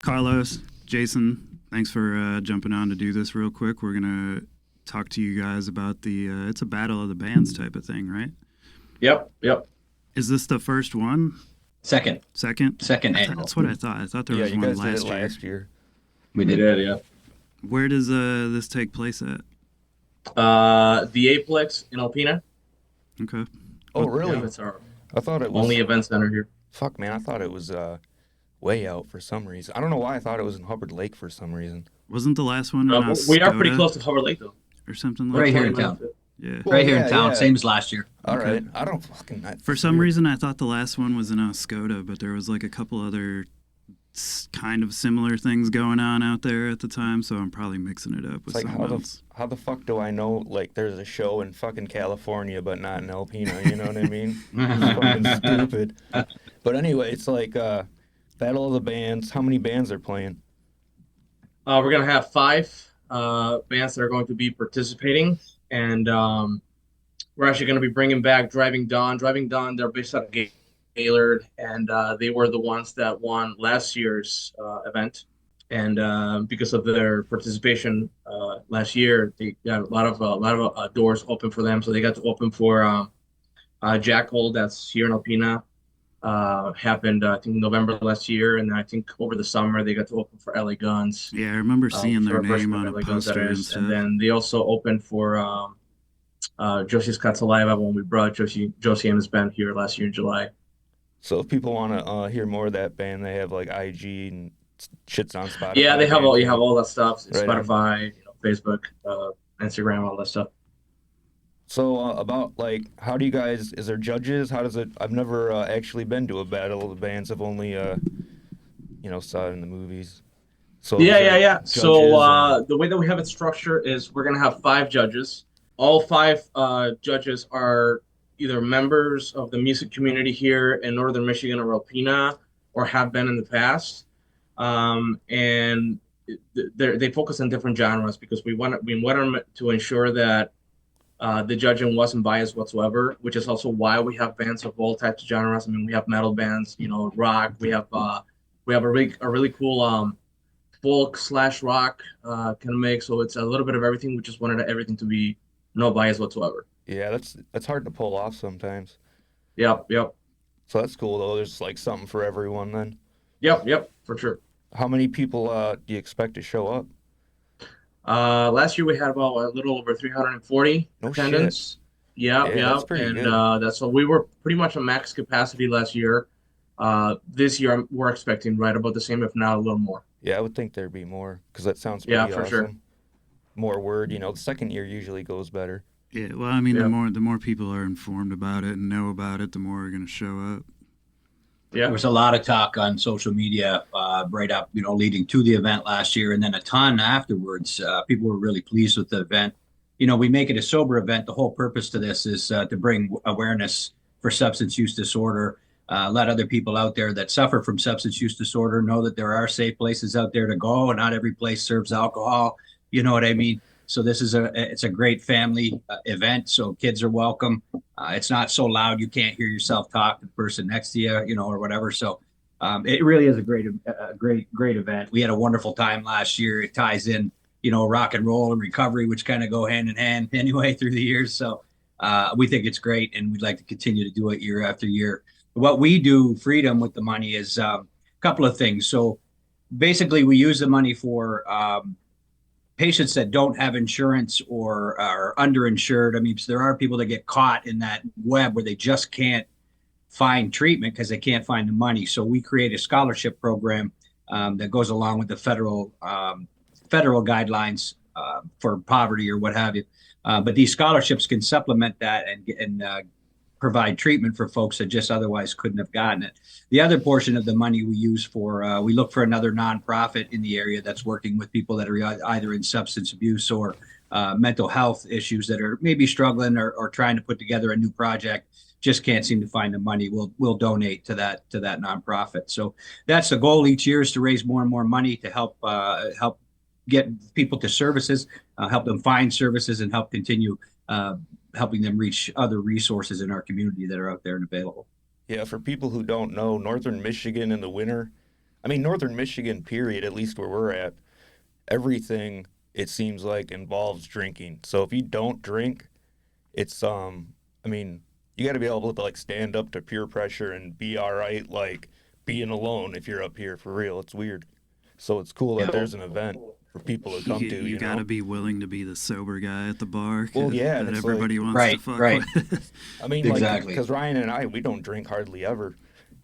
Carlos, Jason, thanks for jumping on to do this real quick. We're going to talk to you guys about it's a battle of the bands type of thing, right? Yep. Is this the first one? Second annual. That's what I thought. I thought there was you one guys did it last year. last year. We did. Yeah. Where does this take place at? The Aplex in Alpena. Okay. Oh, really? Yeah, it's our I thought it was only event center here. Fuck, man, I thought it was way out for some reason. I don't know why I thought it was in Hubbard Lake for some reason. Wasn't the last one in We are pretty Oscoda close to Hubbard Lake, though. or something like Right that? here in town. Yeah. Well, Right here yeah, in town, yeah. same as last year. All Okay. right. I don't fucking... For some reason, I thought the last one was in Oscoda, but there was like a couple other kind of similar things going on out there at the time, so I'm probably mixing it up with It's like, something else. how the fuck do I know, like, there's a show in fucking California, but not in Alpena, you know what I mean? It's fucking stupid. But anyway, it's like, Battle of the Bands. How many bands are playing? We're gonna have 5 bands that are going to be participating, and we're actually going to be bringing back Driving Dawn. Driving Dawn, they're based out of Gaylord, and they were the ones that won last year's event. And because of their participation last year, they got a lot of doors open for them. So they got to open for Jackal, that's here in Alpena. Happened I think November last year, and then I think over the summer they got to open for LA Guns. Yeah, I remember seeing their name on a LA Guns, that poster and is. stuff. And then they also opened for Josie's Got Saliva when we brought Josie and his band here last year in July. So if people want to hear more of that band, they have, like, IG and shit's on Spotify. Yeah, they have all that stuff. Right on. Spotify, Facebook, Instagram, all that stuff. So about, like, how do you guys, is there judges? How does it, I've never actually been to a Battle of the Bands. I've only, saw it in the movies. So Yeah. So or- the way that we have it structured is we're going to have 5 judges. All 5 judges are either members of the music community here in Northern Michigan or Alpena, or have been in the past. And they focus on different genres because we want them to ensure that the judging wasn't biased whatsoever, which is also why we have bands of all types of genres. I mean, we have metal bands, rock. We have a really cool folk/rock kind of mix. So it's a little bit of everything. We just wanted everything to be no bias whatsoever. Yeah, that's hard to pull off sometimes. Yep. So that's cool, though. There's, like, something for everyone then. Yep, for sure. How many people do you expect to show up? Last year we had about a little over 340 No attendance. Yeah, Yeah. that's pretty And good. that's so we were pretty much at max capacity last year. This year we're expecting right about the same, if not a little more. Yeah, I would think there'd be more, because that sounds pretty Yeah, awesome. for sure. More word, the second year usually goes better. Yeah, well, I mean, Yeah. the more people are informed about it and know about it, the more are going to show up. Yeah. There was a lot of talk on social media right up, leading to the event last year, and then a ton afterwards. People were really pleased with the event. We make it a sober event. The whole purpose to this is to bring awareness for substance use disorder. Let other people out there that suffer from substance use disorder know that there are safe places out there to go, and not every place serves alcohol. You know what I mean? So this is it's a great family event. So kids are welcome. It's not so loud you can't hear yourself talk to the person next to you, or whatever. So it really is a great event. We had a wonderful time last year. It ties in, rock and roll and recovery, which kind of go hand in hand anyway through the years. So we think it's great, and we'd like to continue to do it year after year. What we do, Freedom, with the money is a couple of things. So basically, we use the money for patients that don't have insurance or are underinsured. I mean, so there are people that get caught in that web where they just can't find treatment because they can't find the money. So we create a scholarship program that goes along with the federal guidelines for poverty or what have you. But these scholarships can supplement that and provide treatment for folks that just otherwise couldn't have gotten it. The other portion of the money we use for, we look for another nonprofit in the area that's working with people that are either in substance abuse or mental health issues that are maybe struggling or trying to put together a new project, just can't seem to find the money. We'll donate to that nonprofit. So that's the goal each year, is to raise more and more money to help get people to services, help them find services, and help continue helping them reach other resources in our community that are out there and available. Yeah, for people who don't know, Northern Michigan in the winter, I mean, Northern Michigan, period, at least where we're at, everything, it seems like, involves drinking. So if you don't drink, it's, I mean, you got to be able to, like, stand up to peer pressure and be all right, like, being alone if you're up here, for real. It's weird. So it's cool that there's an event for people to come to, You you got to know? be willing to be the sober guy at the bar. Well, yeah, and that it's everybody like, wants to fuck with. I mean, Exactly. because Ryan and I, we don't drink hardly ever,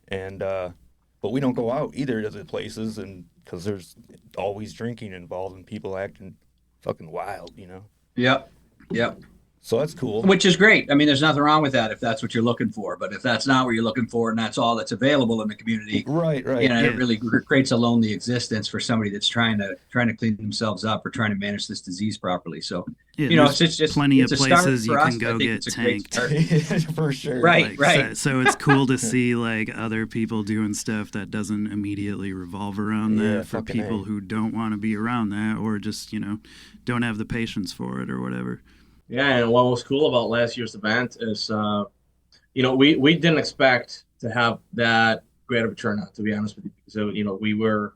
and but we don't go out either to the places, and because there's always drinking involved and people acting fucking wild, you know. Yep. Yep. So that's cool. Which is great. I mean, there's nothing wrong with that if that's what you're looking for. But if that's not what you're looking for and that's all that's available in the community, Right. you know, it really creates a lonely existence for somebody that's trying to clean themselves up or trying to manage this disease properly. So, you know, it's just plenty of it's a start places you for us. can go I think get it's a great tanked. start. For sure. Right. So it's cool to see like other people doing stuff that doesn't immediately revolve around that for fucking people A. who don't want to be around that or just, you know, don't have the patience for it or whatever. Yeah, and what was cool about last year's event is, you know, we didn't expect to have that great of a turnout, to be honest with you. So, you know, we were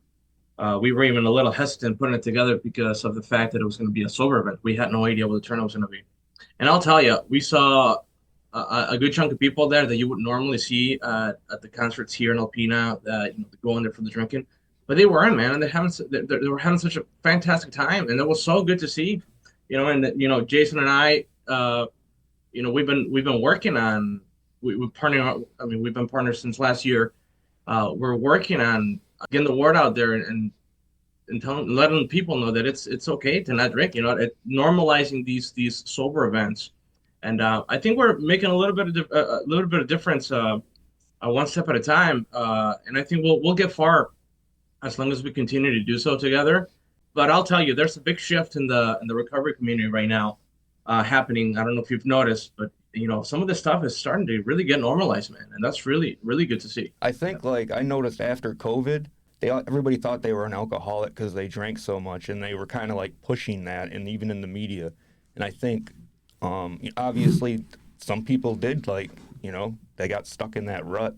even a little hesitant putting it together because of the fact that it was going to be a sober event. We had no idea what the turnout was going to be. And I'll tell you, we saw a good chunk of people there that you would normally see at the concerts here in Alpena that, you know, go in there for the drinking. But they weren't, man, and they were having such a fantastic time, and it was so good to see. You know, and you know, Jason and I, you know, we've been working on we're partnering. I mean, we've been partners since last year. We're working on getting the word out there and letting people know that it's okay to not drink. You know, normalizing these sober events, and I think we're making a little bit of difference, one step at a time. And I think we'll get far as long as we continue to do so together. But I'll tell you, there's a big shift in the recovery community right now happening. I don't know if you've noticed, but you know, some of this stuff is starting to really get normalized, man, and that's really, really good to see. I think, like, I noticed after COVID, everybody thought they were an alcoholic because they drank so much, and they were kind of like pushing that, and even in the media. And I think, obviously, some people did, like, you know, they got stuck in that rut.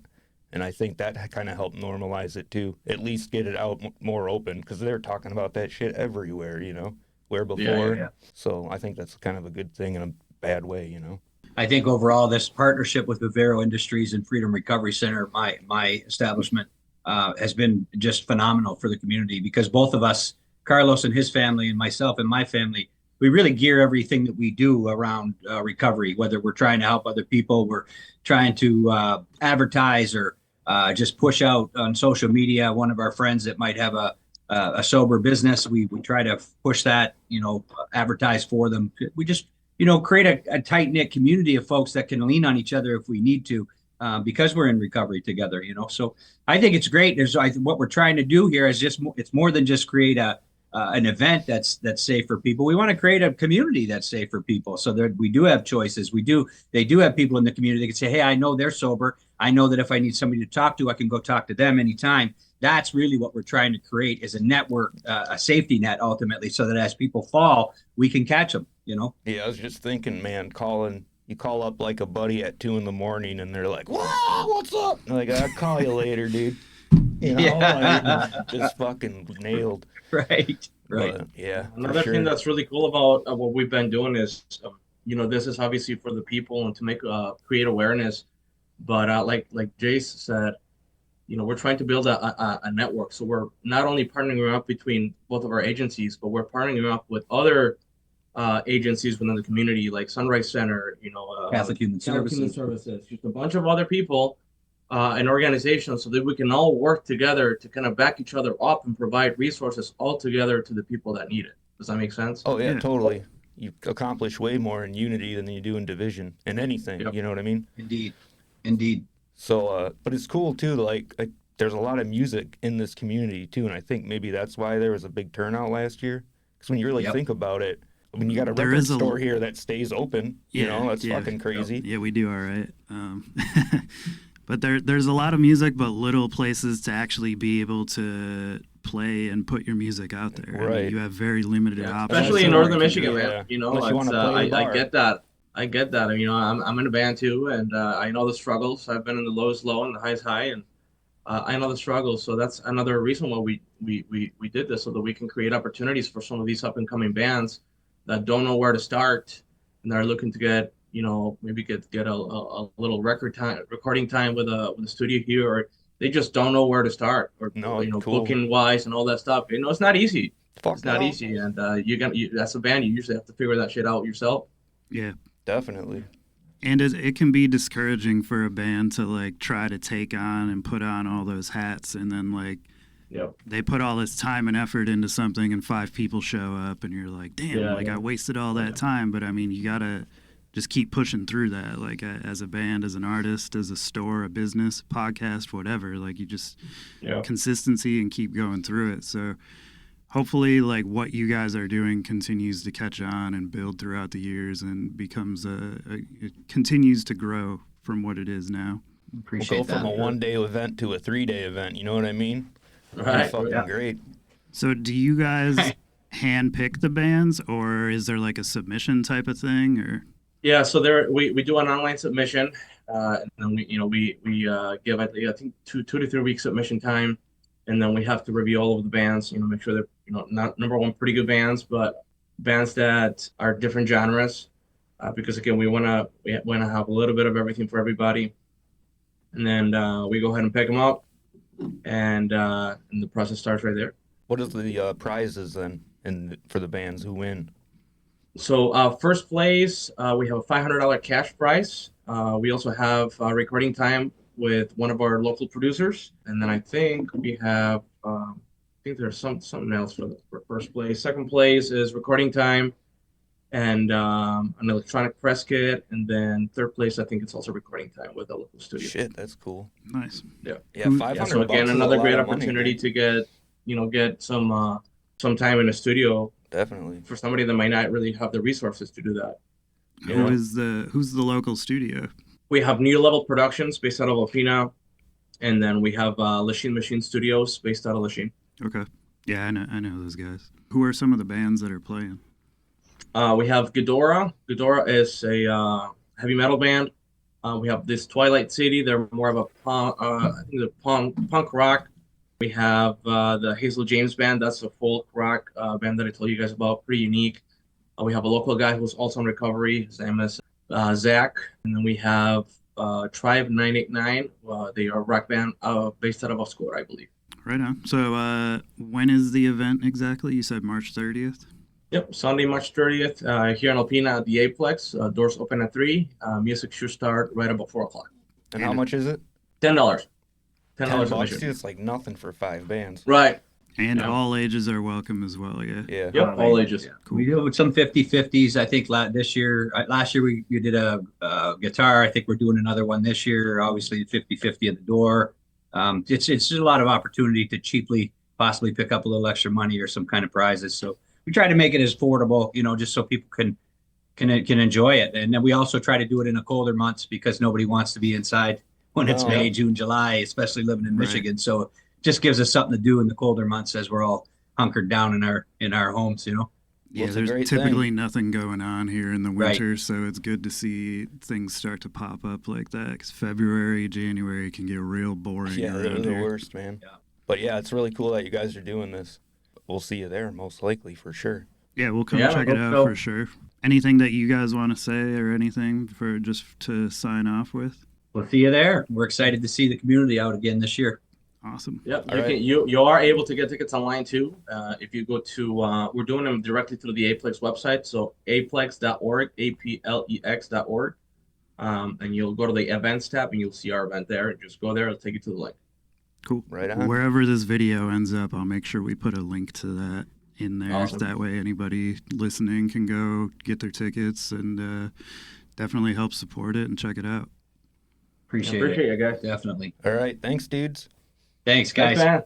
And I think that kind of helped normalize it too, at least get it out more open, because they're talking about that shit everywhere, you know, where before. Yeah. So I think that's kind of a good thing in a bad way, you know. I think overall, this partnership with Vivero Industries and Freedom Recovery Center, my establishment, has been just phenomenal for the community because both of us, Carlos and his family and myself and my family, we really gear everything that we do around recovery, whether we're trying to help other people, we're trying to advertise or just push out on social media. One of our friends that might have a sober business, we try to push that, you know, advertise for them. We just, you know, create a tight knit community of folks that can lean on each other if we need to, because we're in recovery together, you know. So I think it's great. What we're trying to do here is it's more than just create an event that's safe for people. We want to create a community that's safe for people, so that we do have choices. They do have people in the community that can say, "Hey, I know they're sober. I know that if I need somebody to talk to, I can go talk to them anytime." That's really what we're trying to create, is a network, a safety net, ultimately, so that as people fall, we can catch them. You know? Yeah, I was just thinking, man, you call up like a buddy at 2 a.m. and they're like, "Whoa, what's up?" And like, "I'll call you later, dude." You know, Yeah. like, just fucking nailed. Right. But, yeah. Another thing that's really cool about what we've been doing is, you know, this is obviously for the people and to make create awareness. But like Jace said, you know, we're trying to build a network. So we're not only partnering up between both of our agencies, but we're partnering up with other agencies within the community, like Sunrise Center, you know, Catholic Human Services, just a bunch of other people and organizations, so that we can all work together to kind of back each other up and provide resources all together to the people that need it. Does that make sense? Oh, yeah, totally. You accomplish way more in unity than you do in division in anything. Yep. You know what I mean? Indeed. So, but it's cool too. Like there's a lot of music in this community too, and I think maybe that's why there was a big turnout last year. Because when you really think about it, I mean, you got a record store here that stays open. You know, that's fucking crazy. Yeah, we do all right. But there's a lot of music, but little places to actually be able to play and put your music out there. Right. I mean, you have very limited options. Especially in Northern Michigan, man. Yeah. You know, I get that. I get that. You know, I'm in a band too, and I know the struggles. I've been in the lowest low and the highest high, and I know the struggle. So that's another reason why we did this, so that we can create opportunities for some of these up and coming bands that don't know where to start and they're looking to get, maybe get a little recording time with a studio here, or they just don't know where to start, or No, cool. booking wise and all that stuff. It's not easy. Fuck It's not no. easy, and that's a band. You usually have to figure that shit out yourself. Yeah. Definitely. And it can be discouraging for a band to like try to take on and put on all those hats, and then like Yep. they put all this time and effort into something and 5 people show up and you're like, damn, Yeah, like yeah. I wasted all that time. But I mean, you gotta just keep pushing through that, like as a band, as an artist, as a store, a business, podcast, whatever. Like you just consistency and keep going through it. So hopefully like what you guys are doing continues to catch on and build throughout the years and becomes it continues to grow from what it is now. Appreciate We'll go from that. a 1-day event to a 3-day event. You know what I mean? Right. Fucking Yeah. great. So do you guys hand pick the bands, or is there like a submission type of thing, or? Yeah, so we do an online submission, and then we give, I think 2 to 3 weeks submission time, and then we have to review all of the bands, make sure they're not number one pretty good bands, but bands that are different genres, because again we want to have a little bit of everything for everybody, and then we go ahead and pick them up, and the process starts right there. What is the prizes then, for the bands who win? So first place, we have a $500 cash prize. We also have recording time with one of our local producers, and then I think we have I think there's something else for first place. Second place is recording time and an electronic press kit, and then third place I think it's also recording time with a local studio. Shit, that's cool. Nice. Yeah. Yeah, Who- 500 Yeah, so bucks again, is a another lot great of money, opportunity man. to get some time in the studio Definitely. for somebody that might not really have the resources to do that. Who's the local studio? We have New Level Productions based out of Alpena, and then we have Lachine Machine Studios based out of Lachine. Okay. Yeah, I know those guys. Who are some of the bands that are playing? We have Ghidorah. Ghidorah is a heavy metal band. We have this Twilight City. They're more of a punk rock. We have the Hazel James Band. That's a folk rock band that I told you guys about. Pretty unique. We have a local guy who's also in recovery. His name is Zach. And then we have Tribe 989. They are a rock band based out of Oscore, I believe. Right on. So when is the event exactly? You said March 30th? Yep, Sunday, March 30th, here in Alpena at the Aplex. Doors open at 3. Music should start right about 4 o'clock. And how much is it? $10. $10 $10. admission. It's like nothing for 5 bands. Right. And Yeah. all ages are welcome as well, yeah? Yeah. Yep, all ages. Cool. We do some 50-50s. I think last year we did a guitar. I think we're doing another one this year. Obviously 50-50 at the door. It's just a lot of opportunity to cheaply possibly pick up a little extra money or some kind of prizes. So we try to make it as affordable, just so people can enjoy it. And then we also try to do it in the colder months because nobody wants to be inside when it's Oh, May, yeah. June, July, especially living in Right. Michigan. So it just gives us something to do in the colder months as we're all hunkered down in our homes, Yeah, it's a there's great typically nothing going on here in the Right. winter, so it's good to see things start to pop up like that. 'Cause February, January can get real boring Yeah, they're around the here. worst, man. Yeah. But yeah, it's really cool that you guys are doing this. We'll see you there, most likely, for sure. Yeah, we'll come Yeah, check it hope out so. for sure. Anything that you guys want to say or anything for just to sign off with? We'll see you there. We're excited to see the community out again this year. Awesome. Yep, All right. you are able to get tickets online too. If you go to, we're doing them directly through the Aplex website. So aplex.org, aplex.org. And you'll go to the events tab and you'll see our event there. Just go there, it'll take you to the link. Cool. Right on. Wherever this video ends up, I'll make sure we put a link to that in there. Awesome. That way anybody listening can go get their tickets and definitely help support it and check it out. Appreciate Appreciate it. you guys. Definitely. All right. Thanks, dudes. Thanks, guys. Thanks, man.